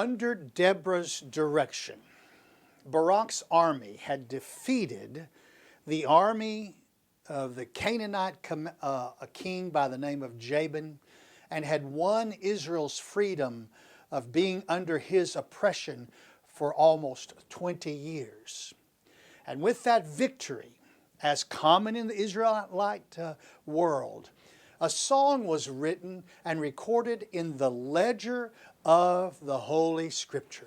Under Deborah's direction, Barak's army had defeated the army of the Canaanite a king by the name of Jabin, and had won Israel's freedom of being under his oppression for almost 20 years. And with that victory, as common in the Israelite world, a song was written and recorded in the ledger of the Holy Scripture.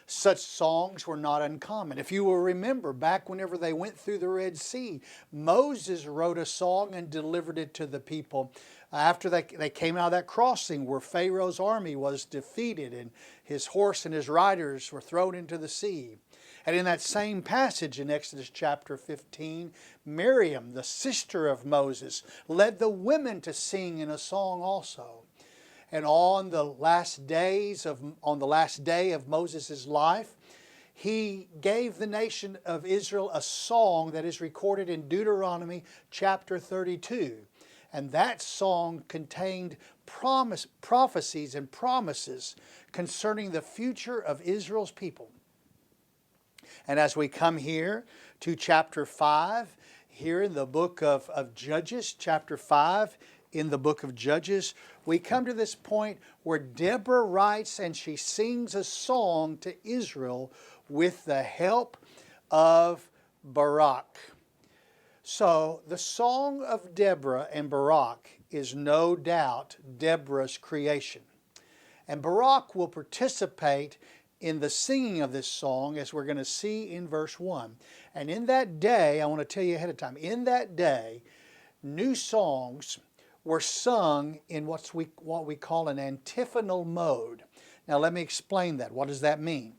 Such songs were not uncommon. If you will remember, back whenever they went through the Red Sea, Moses wrote a song and delivered it to the people after they came out of that crossing where Pharaoh's army was defeated and his horse and his riders were thrown into the sea. And in that same passage in Exodus chapter 15, Miriam, the sister of Moses, led the women to sing in a song also. And on the last day of Moses' life, he gave the nation of Israel a song that is recorded in Deuteronomy chapter 32. And that song contained prophecies and promises concerning the future of Israel's people. And as we come here to chapter 5, here in the book of Judges, chapter 5, in the book of Judges, we come to this point where Deborah writes and she sings a song to Israel with the help of Barak. So the song of Deborah and Barak is no doubt Deborah's creation. And Barak will participate in the singing of this song, as we're going to see in verse 1. And in that day, I want to tell you ahead of time, in that day, new songs were sung in what we call an antiphonal mode. Now let me explain that. What does that mean?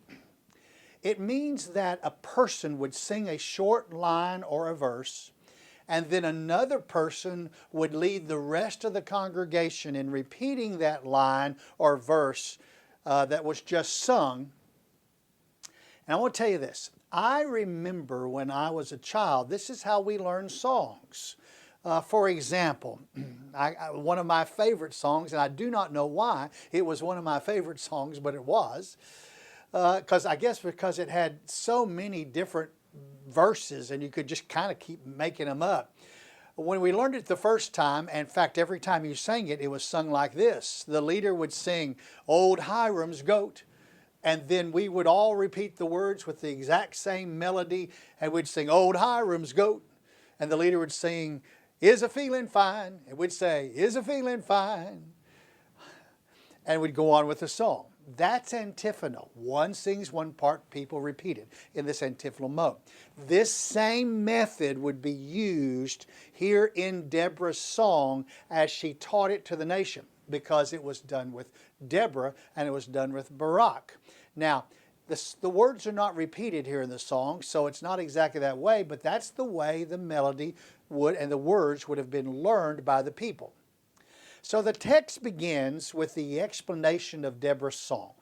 It means that a person would sing a short line or a verse, and then another person would lead the rest of the congregation in repeating that line or verse that was just sung. And I want to tell you this. I remember when I was a child, this is how we learned songs. For example, one of my favorite songs, and I do not know why it was one of my favorite songs, but it was, because it had so many different verses and you could just kind of keep making them up. When we learned it the first time, in fact, every time you sang it, it was sung like this. The leader would sing, "Old Hiram's Goat," and then we would all repeat the words with the exact same melody, and we'd sing, "Old Hiram's Goat," and the leader would sing, "Is a feeling fine," and we'd say, "Is a feeling fine," and we'd go on with the song. That's antiphonal. One sings one part, people repeat it in this antiphonal mode. This same method would be used here in Deborah's song as she taught it to the nation, because it was done with Deborah and it was done with Barak. Now, the words are not repeated here in the song, so it's not exactly that way, but that's the way the melody would and the words would have been learned by the people. So the text begins with the explanation of Deborah's song.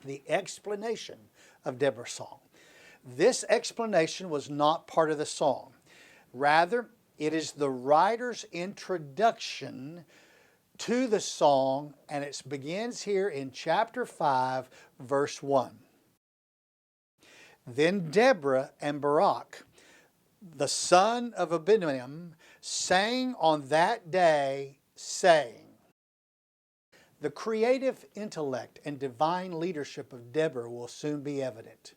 The explanation of Deborah's song. This explanation was not part of the song. Rather, it is the writer's introduction to the song, and it begins here in chapter 5, verse 1. Then Deborah and Barak, the son of Abinoam, sang on that day, saying. The creative intellect and divine leadership of Deborah will soon be evident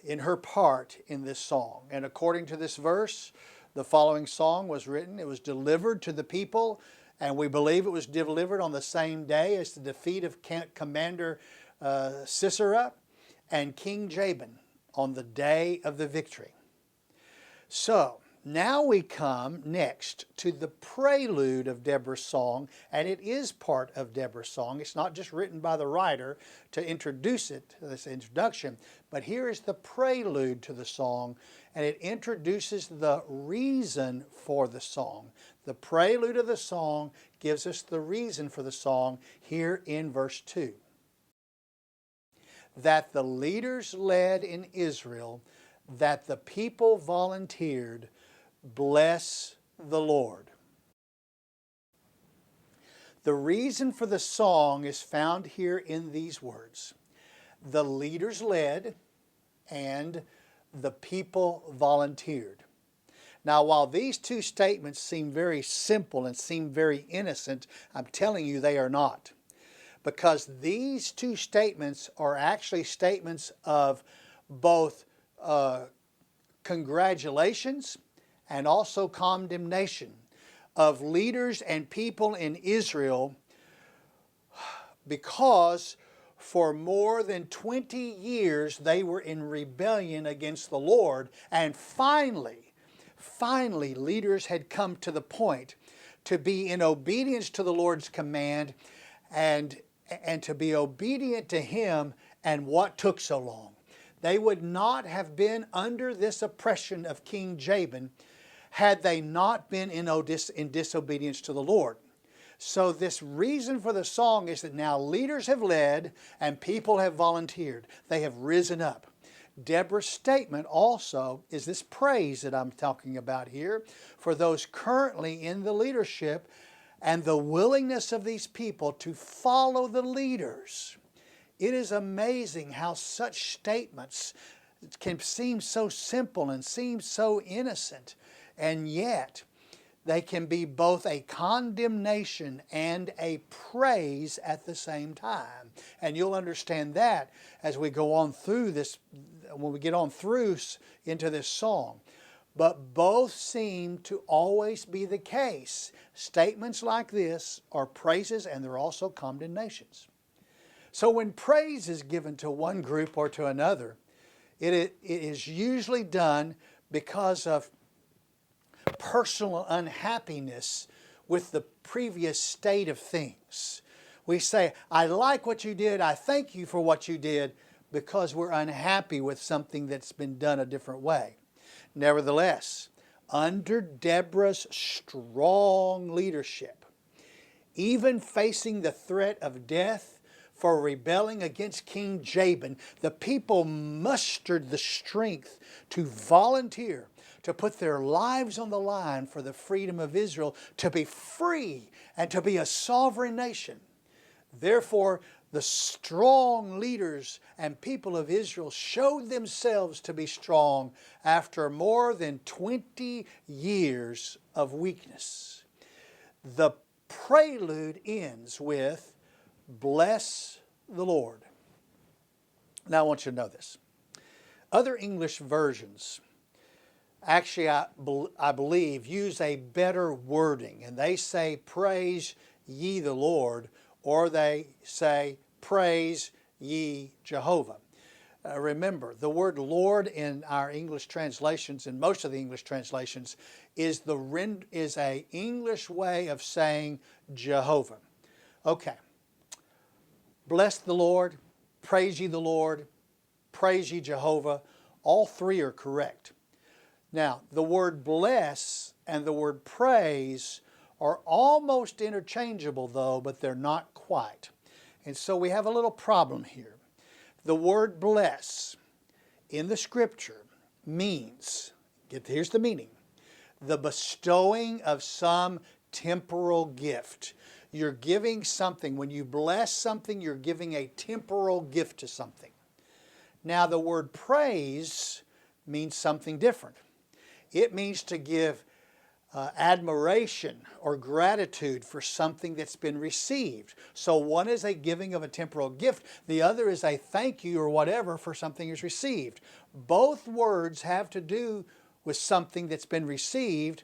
in her part in this song. And according to this verse, the following song was written. It was delivered to the people, and we believe it was delivered on the same day as the defeat of Commander Sisera and King Jabin on the day of the victory. So, now we come next to the prelude of Deborah's song, and it is part of Deborah's song. It's not just written by the writer to introduce it, this introduction, but here is the prelude to the song, and it introduces the reason for the song. The prelude of the song gives us the reason for the song here in verse 2. That the leaders led in Israel, that the people volunteered, bless the Lord. The reason for the song is found here in these words. The leaders led and the people volunteered. Now, while these two statements seem very simple and seem very innocent, I'm telling you they are not. Because these two statements are actually statements of both congratulations and also condemnation of leaders and people in Israel, because for more than 20 years they were in rebellion against the Lord, and finally leaders had come to the point to be in obedience to the Lord's command and to be obedient to Him. And what took so long? They would not have been under this oppression of King Jabin had they not been in disobedience to the Lord. So this reason for the song is that now leaders have led and people have volunteered. They have risen up. Deborah's statement also is this praise that I'm talking about here for those currently in the leadership and the willingness of these people to follow the leaders. It is amazing how such statements can seem so simple and seem so innocent, and yet they can be both a condemnation and a praise at the same time. And you'll understand that as we go on through this, when we get on through into this song. But both seem to always be the case. Statements like this are praises and they're also condemnations. So when praise is given to one group or to another, it is usually done because of personal unhappiness with the previous state of things. We say, I like what you did, I thank you for what you did, because we're unhappy with something that's been done a different way. Nevertheless, under Deborah's strong leadership, even facing the threat of death for rebelling against King Jabin, the people mustered the strength to volunteer, to put their lives on the line for the freedom of Israel, to be free and to be a sovereign nation. Therefore, the strong leaders and people of Israel showed themselves to be strong after more than 20 years of weakness. The prelude ends with, "Bless the Lord." Now I want you to know this. Other English versions actually, I believe, use a better wording, and they say, "Praise ye the Lord," or they say, "Praise ye Jehovah." Remember, the word Lord in our English translations, in most of the English translations, is an English way of saying Jehovah. Okay. Bless the Lord, praise ye the Lord, praise ye Jehovah. All three are correct. Now, the word bless and the word praise are almost interchangeable though, but they're not quite. And so we have a little problem here. The word bless in the Scripture means, here's the meaning, the bestowing of some temporal gift. You're giving something. When you bless something, you're giving a temporal gift to something. Now, the word praise means something different. It means to give admiration or gratitude for something that's been received. So one is a giving of a temporal gift. The other is a thank you or whatever for something is received. Both words have to do with something that's been received,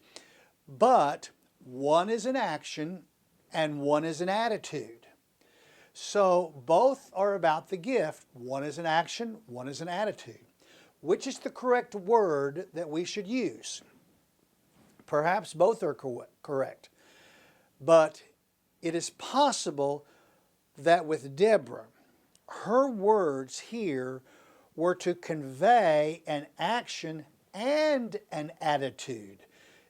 but one is an action and one is an attitude. So both are about the gift. One is an action, one is an attitude. Which is the correct word that we should use? Perhaps both are correct. But it is possible that with Deborah, her words here were to convey an action and an attitude.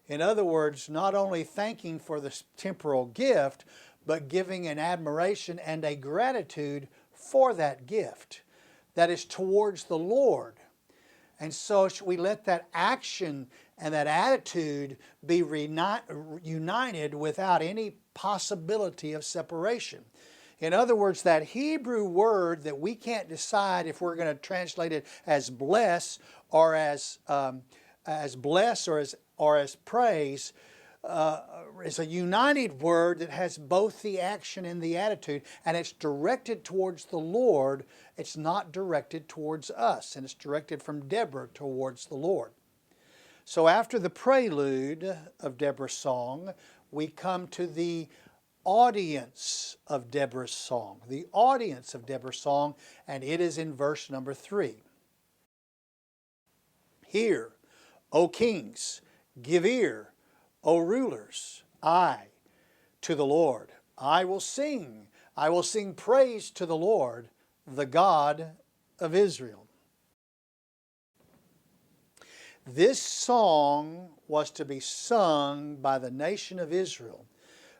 In other words, not only thanking for the temporal gift, but giving an admiration and a gratitude for that gift that is towards the Lord. And so we let that action and that attitude be united without any possibility of separation. In other words, that Hebrew word that we can't decide if we're going to translate it as bless or as bless or as praise, is a united word that has both the action and the attitude, and it's directed towards the Lord. It's not directed towards us, and it's directed from Deborah towards the Lord. So after the prelude of Deborah's song, we come to the audience of Deborah's song. The audience of Deborah's song, and it is in verse number 3. Hear, O kings, give ear, O rulers, to the Lord. I will sing praise to the Lord, the God of Israel. This song was to be sung by the nation of Israel,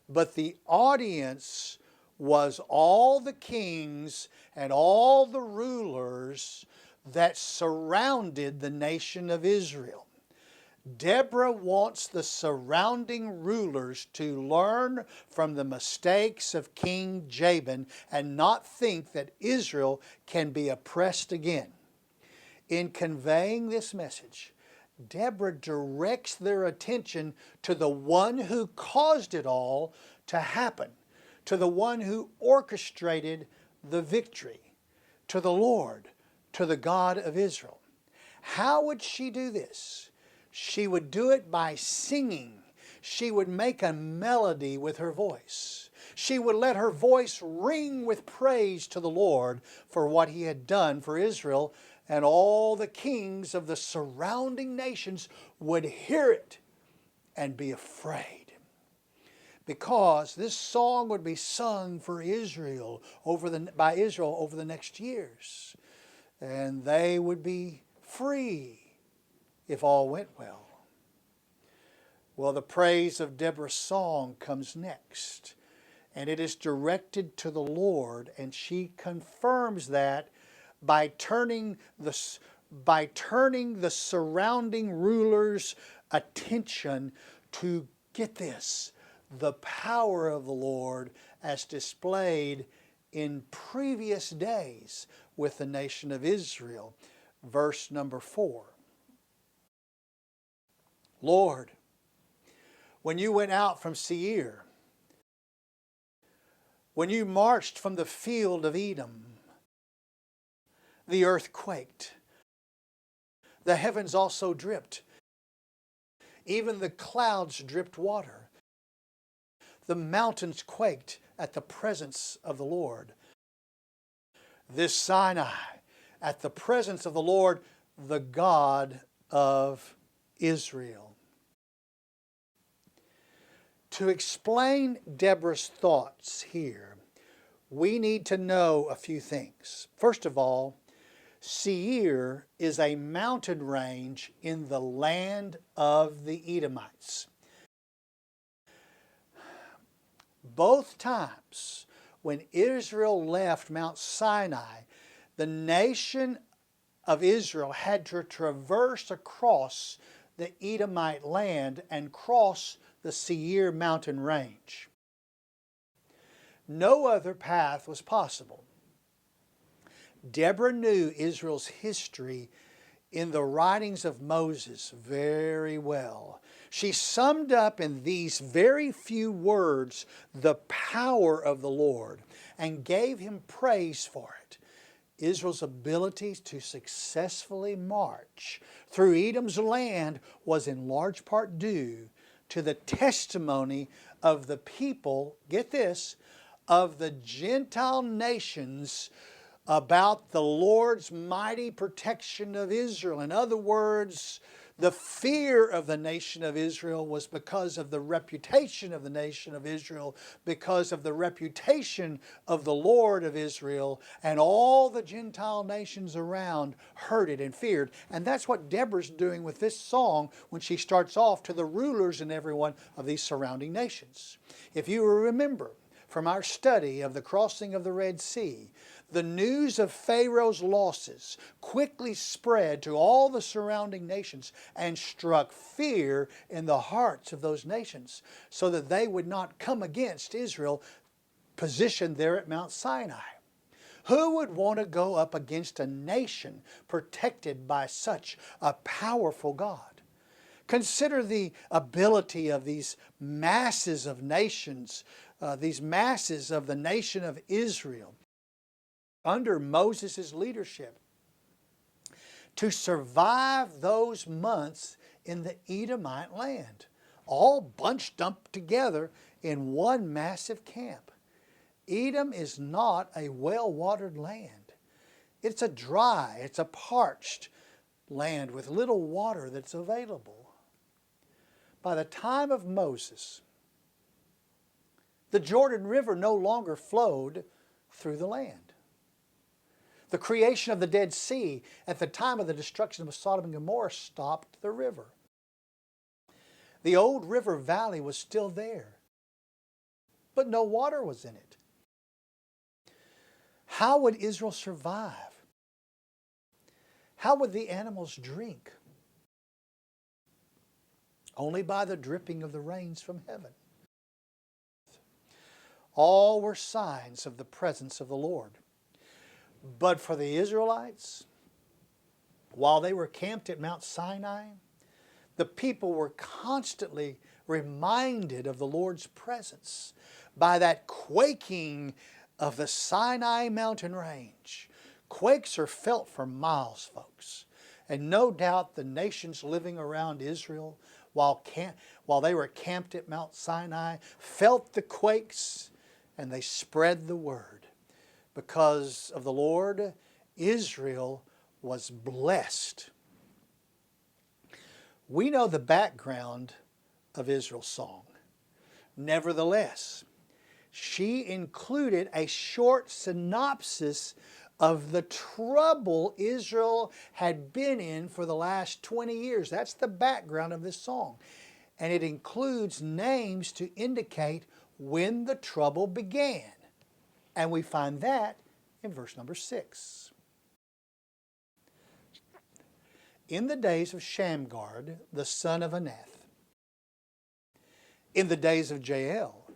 but the audience was all the kings and all the rulers that surrounded the nation of Israel. Deborah wants the surrounding rulers to learn from the mistakes of King Jabin and not think that Israel can be oppressed again. In conveying this message, Deborah directs their attention to the one who caused it all to happen, to the one who orchestrated the victory, to the Lord, to the God of Israel. How would she do this? She would do it by singing. She would make a melody with her voice. She would let her voice ring with praise to the Lord for what He had done for Israel, and all the kings of the surrounding nations would hear it and be afraid. Because this song would be sung for Israel by Israel over the next years. And they would be free if all went well. Well, the praise of Deborah's song comes next. And it is directed to the Lord, and she confirms that by turning the surrounding rulers' attention to, get this, the power of the Lord as displayed in previous days with the nation of Israel. Verse number 4. Lord, when you went out from Seir, when you marched from the field of Edom, the earth quaked. The heavens also dripped. Even the clouds dripped water. The mountains quaked at the presence of the Lord. This Sinai, at the presence of the Lord, the God of Israel. To explain Deborah's thoughts here, we need to know a few things. First of all, Seir is a mountain range in the land of the Edomites. Both times when Israel left Mount Sinai, the nation of Israel had to traverse across the Edomite land and cross the Seir mountain range. No other path was possible. Deborah knew Israel's history in the writings of Moses very well. She summed up in these very few words the power of the Lord and gave Him praise for it. Israel's ability to successfully march through Edom's land was in large part due to the testimony of the people, get this, of the Gentile nations about the Lord's mighty protection of Israel. In other words, the fear of the nation of Israel was because of the reputation of the nation of Israel, because of the reputation of the Lord of Israel, and all the Gentile nations around heard it and feared. And that's what Deborah's doing with this song when she starts off to the rulers and everyone of these surrounding nations. If you remember, from our study of the crossing of the Red Sea, the news of Pharaoh's losses quickly spread to all the surrounding nations and struck fear in the hearts of those nations so that they would not come against Israel positioned there at Mount Sinai. Who would want to go up against a nation protected by such a powerful God? Consider the ability of these masses of nations, these masses of the nation of Israel, under Moses' leadership, to survive those months in the Edomite land, all bunched up together in one massive camp. Edom is not a well-watered land. It's a dry, it's a parched land with little water that's available. By the time of Moses, the Jordan River no longer flowed through the land. The creation of the Dead Sea at the time of the destruction of Sodom and Gomorrah stopped the river. The old river valley was still there, but no water was in it. How would Israel survive? How would the animals drink? Only by the dripping of the rains from heaven. All were signs of the presence of the Lord. But for the Israelites, while they were camped at Mount Sinai, the people were constantly reminded of the Lord's presence by that quaking of the Sinai mountain range. Quakes are felt for miles, folks. And no doubt the nations living around Israel while they were camped at Mount Sinai felt the quakes, and they spread the word. Because of the Lord, Israel was blessed. We know the background of Israel's song. Nevertheless, she included a short synopsis of the trouble Israel had been in for the last 20 years. That's the background of this song. And it includes names to indicate when the trouble began. And we find that in verse number 6. In the days of Shamgar, the son of Anath, in the days of Jael,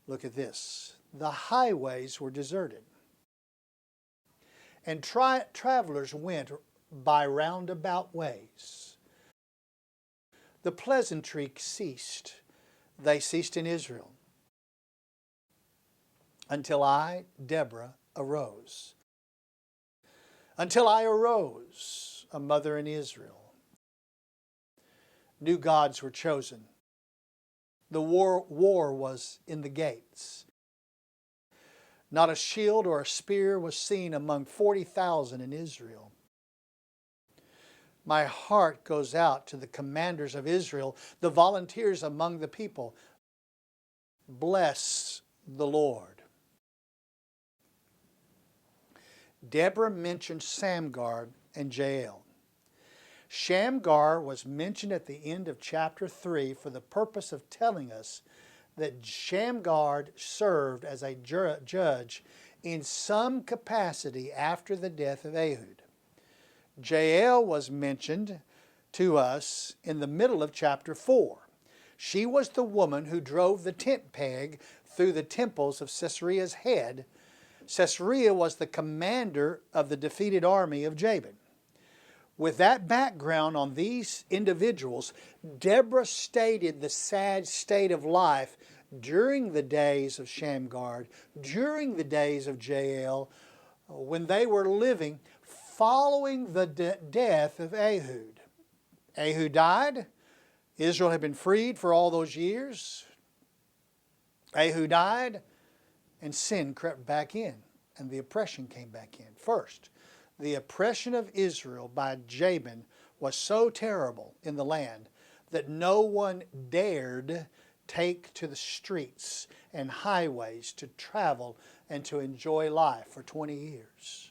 look at this, the highways were deserted, and travelers went by roundabout ways. The pleasantry ceased. They ceased in Israel. Until I, Deborah, arose. Until I arose, a mother in Israel. New gods were chosen. The war was in the gates. Not a shield or a spear was seen among 40,000 in Israel. My heart goes out to the commanders of Israel, the volunteers among the people. Bless the Lord. Deborah mentioned Shamgar and Jael. Shamgar was mentioned at the end of chapter 3 for the purpose of telling us that Shamgar served as a judge in some capacity after the death of Ehud. Jael was mentioned to us in the middle of chapter 4. She was the woman who drove the tent peg through the temples of Sisera's head. Sisera was the commander of the defeated army of Jabin. With that background on these individuals, Deborah stated the sad state of life during the days of Shamgar, during the days of Jael, when they were living following the death of Ehud. Ehud died. Israel had been freed for all those years. Ehud died, and sin crept back in, and the oppression came back in. First, the oppression of Israel by Jabin was so terrible in the land that no one dared take to the streets and highways to travel and to enjoy life for 20 years.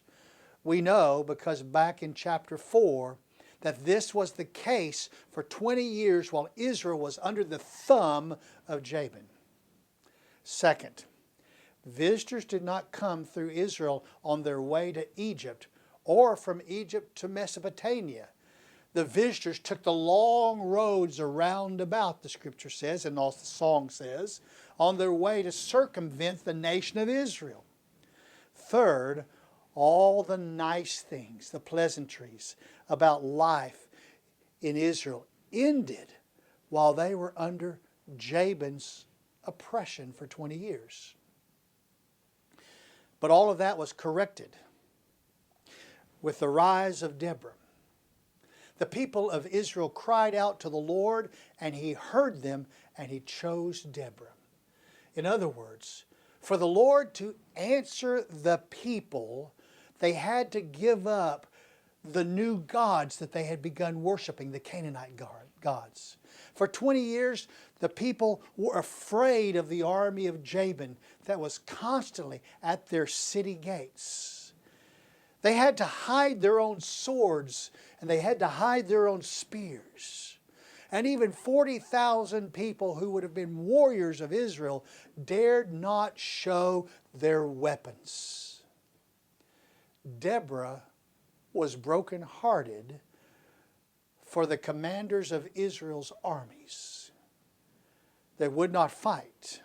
We know, because back in chapter 4, that this was the case for 20 years while Israel was under the thumb of Jabin. Second, visitors did not come through Israel on their way to Egypt or from Egypt to Mesopotamia. The visitors took the long roads around about, the scripture says, and also the song says, on their way to circumvent the nation of Israel. Third, all the nice things, the pleasantries about life in Israel ended while they were under Jabin's oppression for 20 years. But all of that was corrected with the rise of Deborah. The people of Israel cried out to the Lord, and He heard them, and He chose Deborah. In other words, for the Lord to answer the people, they had to give up the new gods that they had begun worshiping, the Canaanite gods. For 20 years, the people were afraid of the army of Jabin that was constantly at their city gates. They had to hide their own swords, and they had to hide their own spears. And even 40,000 people who would have been warriors of Israel dared not show their weapons. Deborah was brokenhearted for the commanders of Israel's armies. They would not fight,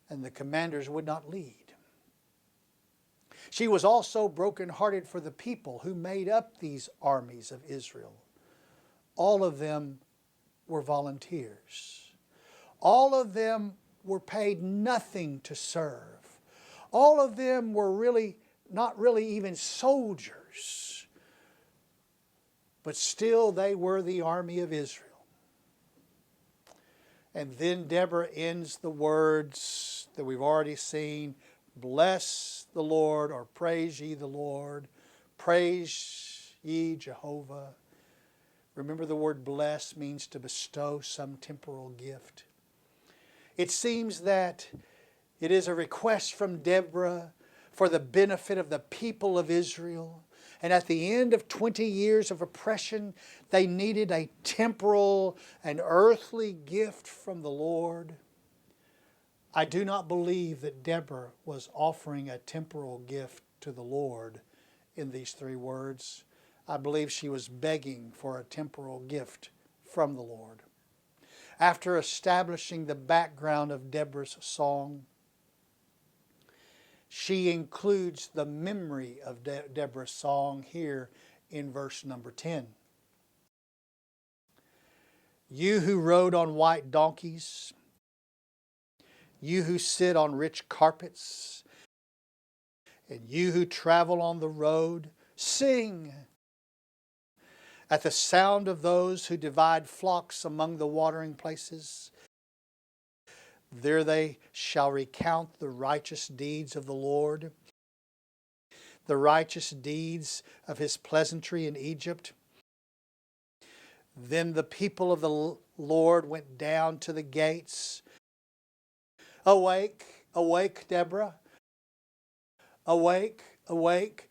and the commanders would not lead. She was also brokenhearted for the people who made up these armies of Israel. All of them were volunteers. All of them were paid nothing to serve. All of them were not really even soldiers. But still they were the army of Israel. And then Deborah ends the words that we've already seen. Bless the Lord, or praise ye the Lord. Praise ye Jehovah. Remember, the word bless means to bestow some temporal gift. It seems that it is a request from Deborah for the benefit of the people of Israel. And at the end of 20 years of oppression, they needed a temporal and earthly gift from the Lord. I do not believe that Deborah was offering a temporal gift to the Lord in these three words. I believe she was begging for a temporal gift from the Lord. After establishing the background of Deborah's song, she includes the memory of Deborah's song here in verse number 10. You who rode on white donkeys, you who sit on rich carpets, and you who travel on the road, sing. At the sound of those who divide flocks among the watering places, there they shall recount the righteous deeds of the Lord, the righteous deeds of His pleasantry in Egypt. Then the people of the Lord went down to the gates. Awake, awake, Deborah. Awake, awake.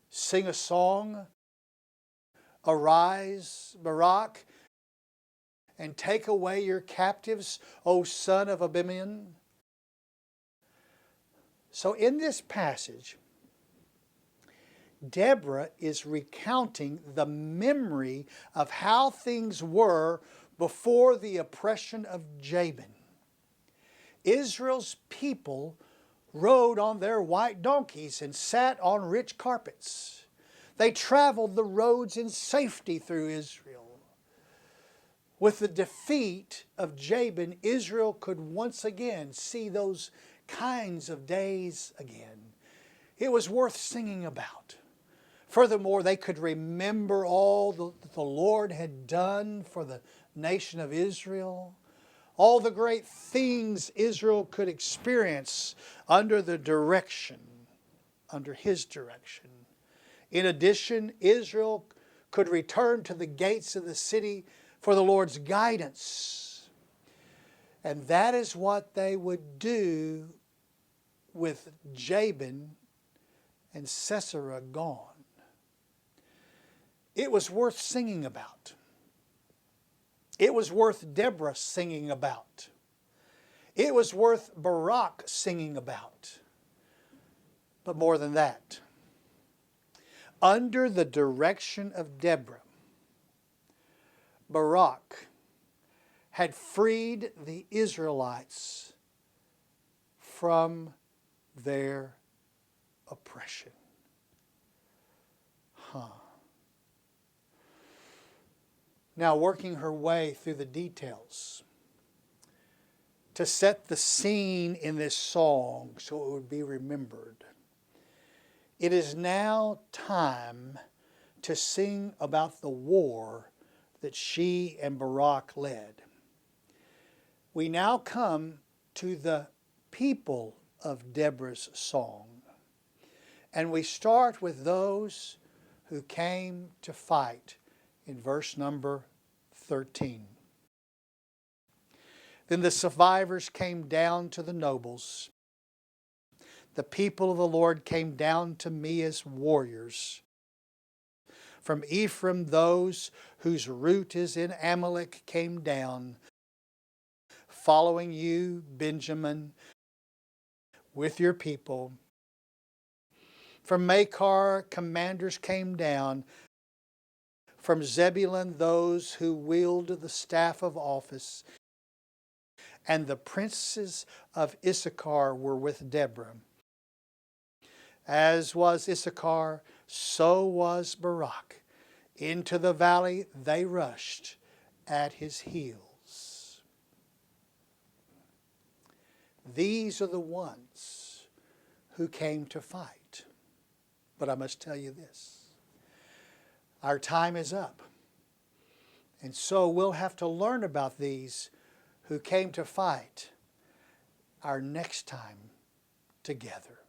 Sing a song. Arise, Barak, and take away your captives, O son of Abimelech. So in this passage, Deborah is recounting the memory of how things were before the oppression of Jabin. Israel's people rode on their white donkeys and sat on rich carpets. They traveled the roads in safety through Israel. With the defeat of Jabin, Israel could once again see those kinds of days again. It was worth singing about. Furthermore, they could remember all that the Lord had done for the nation of Israel, all the great things Israel could experience under His direction. In addition, Israel could return to the gates of the city for the Lord's guidance. And that is what they would do with Jabin and Sisera gone. It was worth singing about. It was worth Deborah singing about. It was worth Barak singing about. But more than that, under the direction of Deborah, Barak had freed the Israelites from their oppression. Now, working her way through the details to set the scene in this song so it would be remembered, it is now time to sing about the war that she and Barak led. We now come to the people of Deborah's song, and we start with those who came to fight in verse number 13. Then the survivors came down to the nobles. The people of the Lord came down to me as warriors. From Ephraim, those whose root is in Amalek came down. Following you, Benjamin, with your people. From Machar, commanders came down. From Zebulun, those who wield the staff of office. And the princes of Issachar were with Deborah. As was Issachar, so was Barak. Into the valley they rushed at his heels. These are the ones who came to fight. But I must tell you this. Our time is up. And so we'll have to learn about these who came to fight our next time together.